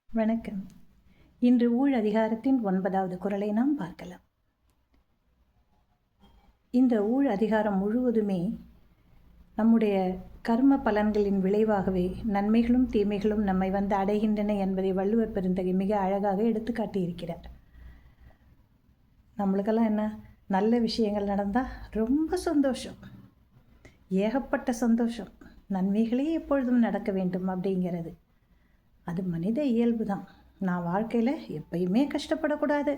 வணக்கம். இன்று ஊழ் அதிகாரத்தின் 9வது குறளை நாம் பார்க்கலாம். இந்த ஊழ் அதிகாரம் முழுவதுமே நம்முடைய கர்ம பலன்களின் விளைவாகவே நன்மைகளும் தீமைகளும் நம்மை வந்து அடைகின்றன என்பதை வள்ளுவர் பெருந்தகை மிக அழகாக எடுத்து காட்டியிருக்கிறார். நம்மளுக்கெல்லாம் என்ன, நல்ல விஷயங்கள் நடந்தால் ரொம்ப சந்தோஷம், ஏகப்பட்ட சந்தோஷம், நன்மைகளே எப்பொழுதும் நடக்க வேண்டும் அப்படிங்கிறது. அது மனித இயல்பு தான். நான் வாழ்க்கையில் எப்பயுமே கஷ்டப்படக்கூடாது,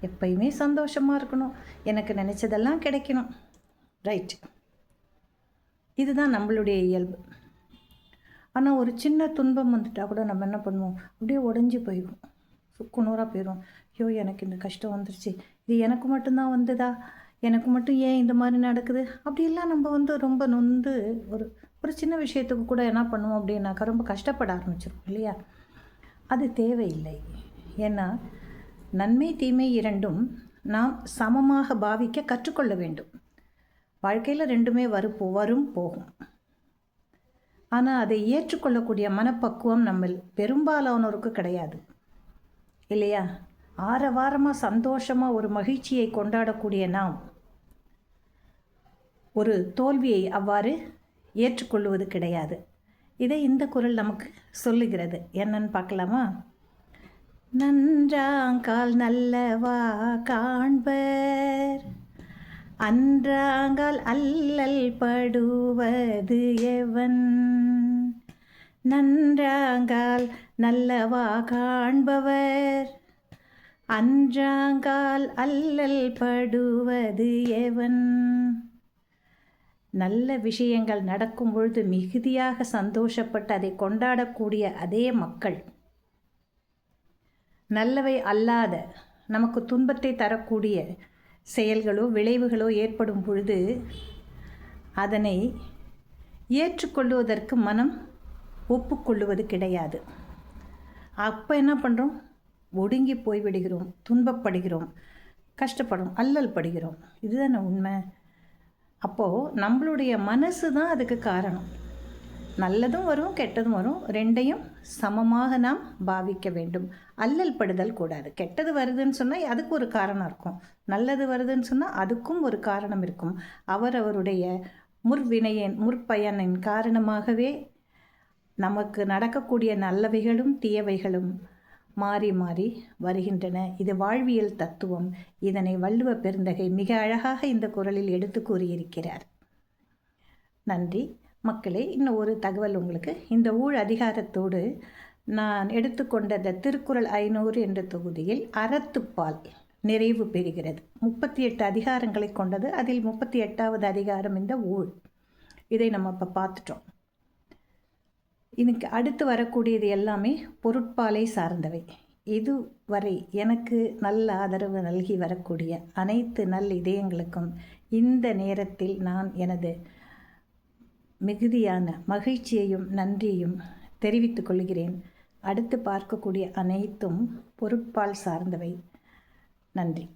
எப்பயுமே சந்தோஷமாக இருக்கணும், எனக்கு நினச்சதெல்லாம் கிடைக்கணும், ரைட், இதுதான் நம்மளுடைய இயல்பு. ஆனால் ஒரு சின்ன துன்பம் வந்துட்டால் கூட நம்ம என்ன பண்ணுவோம், அப்படியே உடஞ்சி போயிடுவோம், சுக்குநூறாக போயிடுவோம். ஐயோ, எனக்கு இந்த கஷ்டம் வந்துருச்சு, இது எனக்கு மட்டும்தான் வந்ததா, எனக்கு மட்டும் ஏன் இந்த மாதிரி நடக்குது, அப்படியெல்லாம் நம்ம வந்து ரொம்ப நொந்து ஒரு சின்ன விஷயத்துக்கு கூட என்ன பண்ணுவோம் அப்படின்னாக்கா ரொம்ப கஷ்டப்பட ஆரம்பிச்சிருவோம் இல்லையா? அது தேவையில்லை. ஏன்னா நன்மை தீமை இரண்டும் நாம் சமமாக பாவிக்க கற்றுக்கொள்ள வேண்டும். வாழ்க்கையில் ரெண்டுமே வரும் போகும். ஆனால் அதை ஏற்றுக்கொள்ளக்கூடிய மனப்பக்குவம் நம்ம பெரும்பாலானோருக்கு கிடையாது இல்லையா? ஆரவாரமாக சந்தோஷமாக ஒரு மகிழ்ச்சியை கொண்டாடக்கூடிய நாம் ஒரு தோல்வியை அவ்வாறு ஏற்றுக்கொள்வது கிடையாது. இதை இந்த குறள் நமக்கு சொல்லுகிறது. என்னன்னு பார்க்கலாமா? நன்றாங்கால் நல்லவா காண்பர், அன்றாங்கால் அல்லல் படுவது எவன். நன்றாங்கால் நல்லவா காண்பவர், அன்றாங்கால் அல்லல் படுவது எவன். நல்ல விஷயங்கள் நடக்கும் பொழுது மிகுதியாக சந்தோஷப்பட்டு அதை கொண்டாடக்கூடிய அதே மக்கள், நல்லவை அல்லாத நமக்கு துன்பத்தை தரக்கூடிய செயல்களோ விளைவுகளோ ஏற்படும் பொழுது அதனை ஏற்றுக்கொள்வதற்கு மனம் ஒப்புக்கொள்ளுவது கிடையாது. அப்போ என்ன பண்ணுறோம், ஒடுங்கி போய்விடுகிறோம், துன்பப்படுகிறோம், கஷ்டப்படுறோம், அல்லல் படுகிறோம். இதுதானே உண்மை. அப்போது நம்மளுடைய மனசு தான் அதுக்கு காரணம். நல்லதும் வரும், கெட்டதும் வரும், ரெண்டையும் சமமாக நாம் பாவிக்க வேண்டும். அல்லல் படுதல் கூடாது. கெட்டது வருதுன்னு சொன்னால் அதுக்கு ஒரு காரணம் இருக்கும், நல்லது வருதுன்னு சொன்னால் அதுக்கும் ஒரு காரணம் இருக்கும். அவருடைய முற்பயனின் காரணமாகவே நமக்கு நடக்கக்கூடிய நல்லவைகளும் தீயவைகளும் மாறி மாறி வருகின்றன. இது வாழ்வியல் தத்துவம். இதனை வள்ளுவ பெருந்தகை மிக அழகாக இந்த குறளில் எடுத்து கூறியிருக்கிறார். நன்றி மக்களே. இன்னும் ஒரு தகவல் உங்களுக்கு. இந்த ஊழ் அதிகாரத்தோடு நான் எடுத்துக்கொண்ட திருக்குறள் 500 என்ற தொகுதியில் அறத்துப்பால் நிறைவு பெறுகிறது. 38 அதிகாரங்களை கொண்டது. அதில் 38வது அதிகாரம் இந்த ஊழ். இதை நம்ம இப்போ பார்த்துட்டோம். இதுக்கு அடுத்து வரக்கூடியது எல்லாமே பொருட்பாலை சார்ந்தவை. இதுவரை எனக்கு நல்ல ஆதரவு நல்கி வரக்கூடிய அனைத்து நல் இதயங்களுக்கும் இந்த நேரத்தில் நான் எனது மிகுதியான மகிழ்ச்சியையும் நன்றியையும் தெரிவித்துக் கொள்கிறேன். அடுத்து பார்க்கக்கூடிய அனைத்தும் பொருட்பால் சார்ந்தவை. நன்றி.